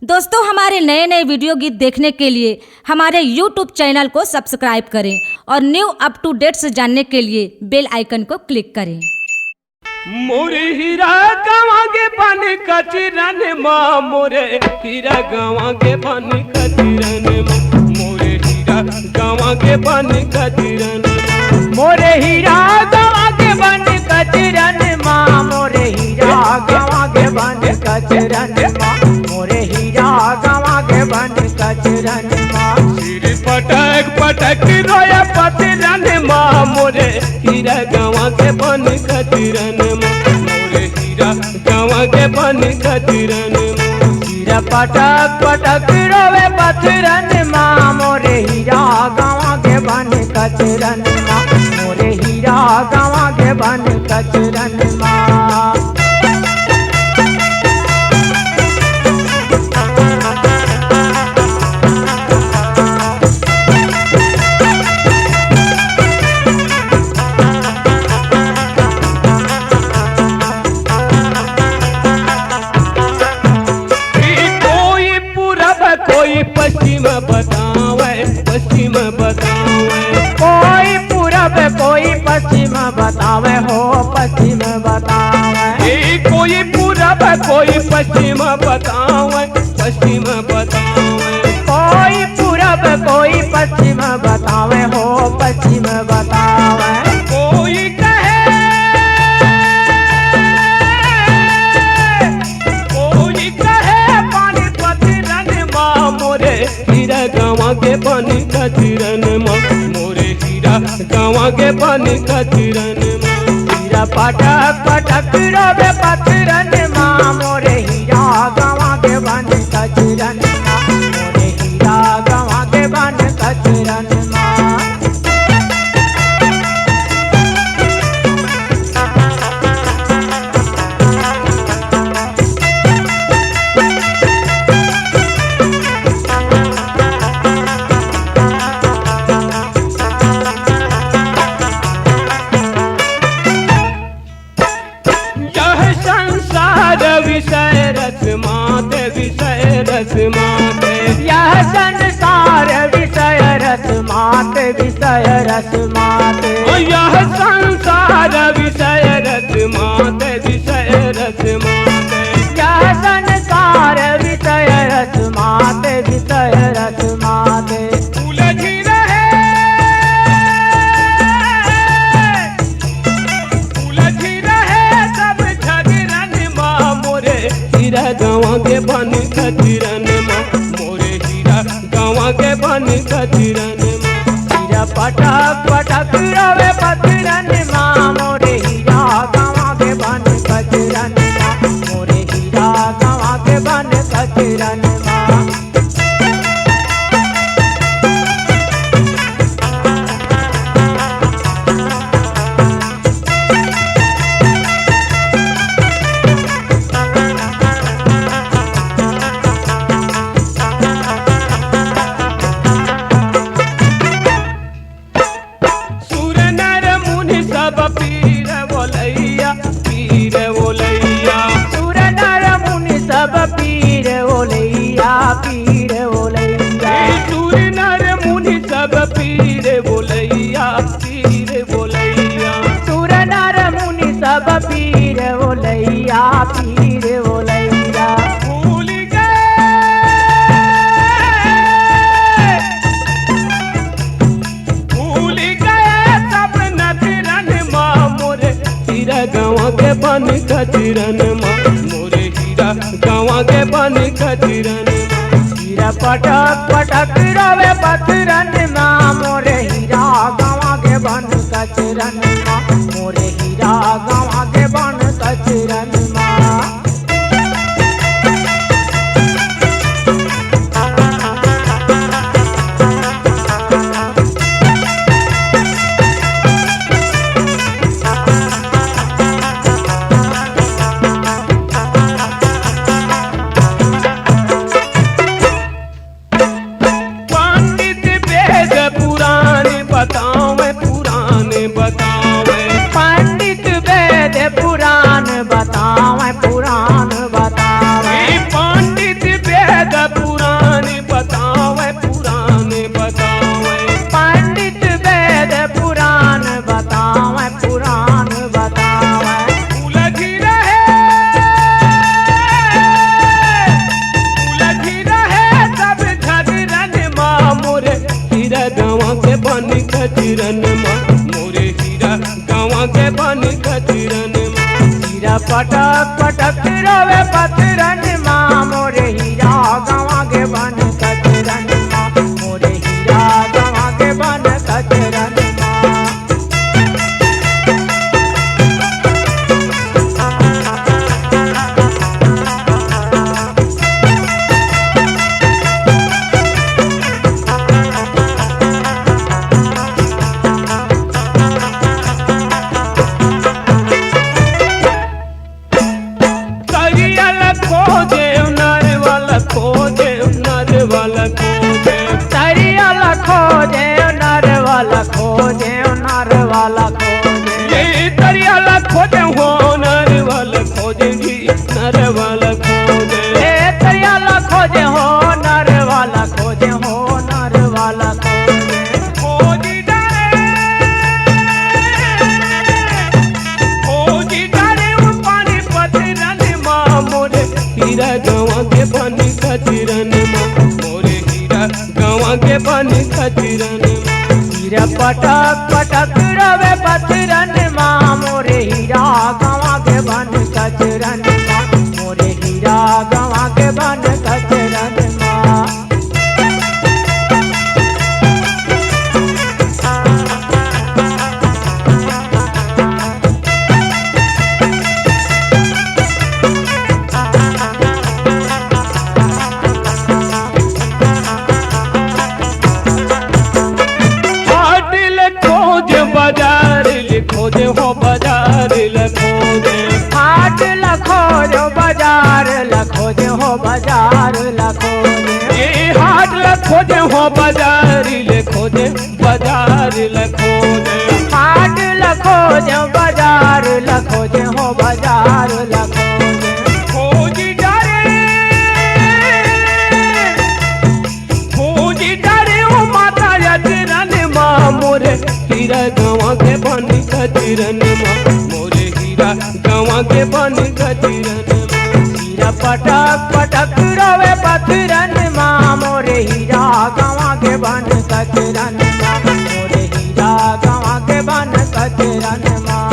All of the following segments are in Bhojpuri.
दोस्तों, हमारे नए नए वीडियो गीत देखने के लिए हमारे YouTube चैनल को सब्सक्राइब करें और न्यू अप टू डेट्स जानने के लिए बेल आइकन को क्लिक करें। मोरे हीरा गाँव के बन कचरन माँ, मोरे हीरा गाँव के बन कचरन माँ, मोरे हीरा गाँव के बन कचरन, मोरे हीरा गाँव के बन कचरन माँ, मोरे हीरा गाँव के बन कचरन माँ, मोरे हीरा गाँव के बन कचरन माँ। सिर पटक पटक रोया पचरन माँ, मोरे हीरा गाँव के बन कचरन माँ, मोरे हीरा गाँव के बन कचरन माँ। हीरा पटक पटक रोवे पचरन माँ, मोरे हीरा गाँव के बन कचरन माँ, मोरे हीरा गाँव के बन कचरन माँ। कोई पश्चिम बतावे, पश्चिम बतावे, कोई पूरब कोई पश्चिम बतावे हो, पश्चिम बतावे। कोई पूरब कोई पश्चिम बतावे, पश्चिम बतावे, कोई पूरब कोई पश्चिम बतावे हो, पश्चिम बतावे। कोई कहे मोरे हीरा गाँव के बन कचरन माँ, मोरे हीरा गाँव के बन कचरन माँ। हीरा पटक पटक रोवे पचरन माँ, मोरे हीरा गाँव के बन कचरन माँ, मोरे हीरा गाँव के बन कचरन माँ। विषय रस माते, विषय रस माते, यह संसार विषय रस माते, विषय रस माते। यह संसार विषय रस माते, विषय रस माते, यह संसार विषय रस माते, विषय रस माते। उलझी रहे, उलझी रहे सब झगड़न माँ, मोरे हीरा गाँव के बन कचरन माँ, मोरे हीरा गाँव के बन कचरन माँ। हीरा पटक पटक रोवे पचरन माँ, मोरे हीरा गाँव के बन कचरन माँ, मोरे हीरा गाँव के बन कचरन माँ। पीर बोलैया, पीर बोलैया, सुर नर मुनि सब पीर बोलैया, पीर बोलैया। सुर नर मुनि सब पीर बोलैया, पीर बोलैया, सुर नर मुनि सब पीर बोलैया, पीर बोलैया। भूल गए, भूल गए सब नजरन माँ, मोरे हीरा गाँव के बन कचरन माँ, मोरे हीरा गाँव के बन कचरन माँ। हीरा पटक पटक रोवे पचरन माँ, मोरे हीरा गाँव के बन कचरन माँ, मोरे हीरा गाँव के बन कचरन माँ। पंडित कचरन माँ मोरे हीरा गाँव के बन कचरन माँ हीरा पटक पटक रोवे पथरन माँ मोरे हीरा गवा के बन कचरन माँ मोरे हीरा गवा के बन कचरन माँ खोजे नर वाला खोजे ये तरियाला खोजे हो नर वाला खोजे जी नर वाला खोजे ये तरियाला खोजे हो नर वाला खोजे हो नर वाला खोजे खोजी डारे वो पानी पथरन माँ मोरे हीरा गाँव के पानी कचरन माँ मोरे हीरा गाँव के पानी कचरन हीरा पटक पटक रवे पथरन माँ मोरे हीरा गवा के बन कचरन माँ मोरे हीरा गवा के बन कचरन माँ खोजे हो बाजार लखोजे हाट लखोजो बाजार लखोजे हो बाजार लखोजे ये हाट लखोजे हो बाजार लखोजे बाजार लखोजे हाट लखोजे बाजार लखोजे हो बाजार लखोजे खोजी डारे ओ माता यजरन माँ मोरे हीरा गाँव के बन कचरन माँ मोरे हीरा गाँव के बन कचरन हीरा पटक पटक रोवे पथरन माँ मोरे हीरा गवा के बन कचरन माँ मोरे हीरा गवा के बन कचरन माँ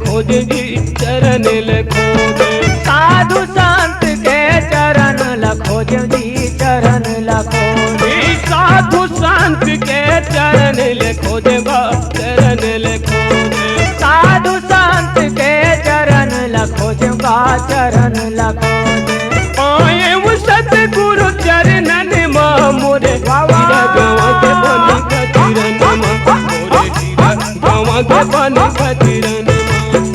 खोजे जी चरण लखोजे साधु संत के चरण लखोजे जी चरण लखोजे साधु संत के चरण लखोजे बा चरण लखोजे साधु संत के चरण लखोजे बा चरण लखोजे पाए वो सतगुरु चरणन माँ मोरे हीरा गाँव के बन कचरन माँ मोरे हीरा गाँव के बन कचरन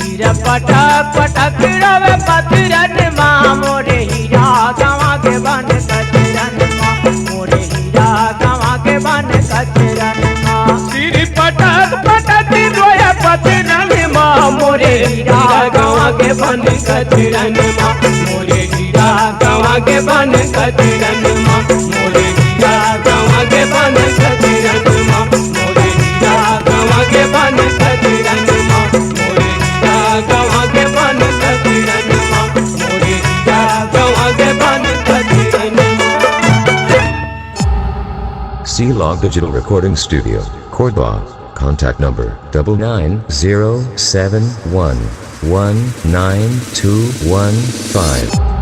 हीरा पटक पटक रवे पथरन माँ मोरे हीरा गवा के बन कचरन माँ मोरे हीरा गवा के बन कचरन माँ सिर पटक पटक रोया पथरन माँ मोरे हीरा गाँव के बन कचरन माँ मोरे हीरा गाँव के बन कचरन माँ मोरे हीरा गाँव के बन कचरन माँ मोरे हीरा गाँव के बन कचरन माँ मोरे हीरा गाँव के बन कचरन माँ मोरे हीरा गाँव के बन कचरन माँ C-Log Digital Recording Studio, Cordoba. Contact number 99071192115.